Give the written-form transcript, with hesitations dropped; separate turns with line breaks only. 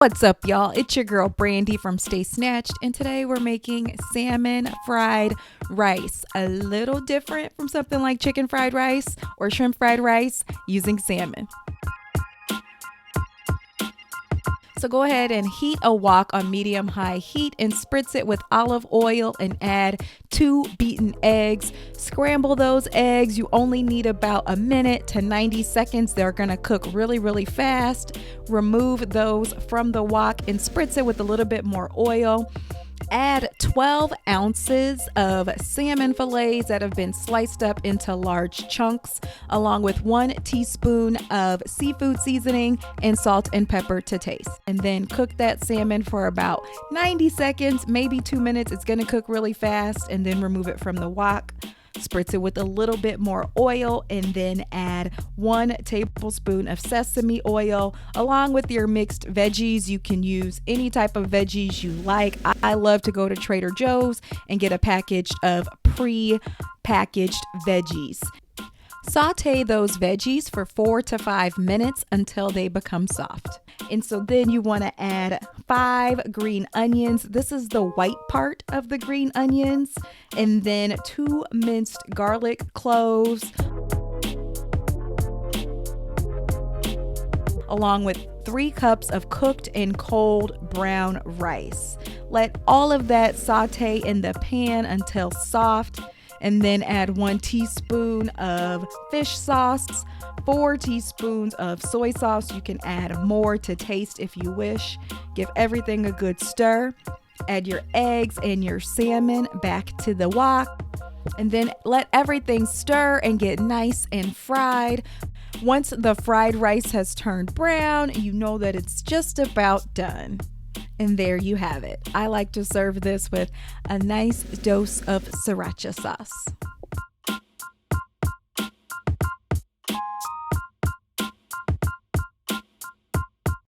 What's up, y'all? It's your girl Brandy from Stay Snatched, and today we're making salmon fried rice. A little different from something like chicken fried rice or shrimp fried rice using salmon. So go ahead and heat a wok on medium-high heat and spritz it with olive oil and add 2 beaten eggs. Scramble those eggs. You only need about a minute to 90 seconds. They're going to cook really fast. Remove those from the wok and spritz it with a little bit more oil. Add 12 ounces of salmon fillets that have been sliced up into large chunks, along with 1 teaspoon of seafood seasoning and salt and pepper to taste. And then cook that salmon for about 90 seconds, maybe 2 minutes. It's going to cook really fast, and then remove it from the wok. Spritz it with a little bit more oil and then add 1 tablespoon of sesame oil along with your mixed veggies. You can use any type of veggies you like. I love to go to Trader Joe's and get a package of pre-packaged veggies. Saute those veggies for 4 to 5 minutes until they become soft. And so then you want to add 5 green onions. This is the white part of the green onions. And then 2 minced garlic cloves, along with 3 cups of cooked and cold brown rice. Let all of that saute in the pan until soft. And then add 1 teaspoon of fish sauce, 4 teaspoons of soy sauce. You can add more to taste if you wish. Give everything a good stir. Add your eggs and your salmon back to the wok. And then let everything stir and get nice and fried. Once the fried rice has turned brown, you know that it's just about done. And there you have it. I like to serve this with a nice dose of sriracha sauce.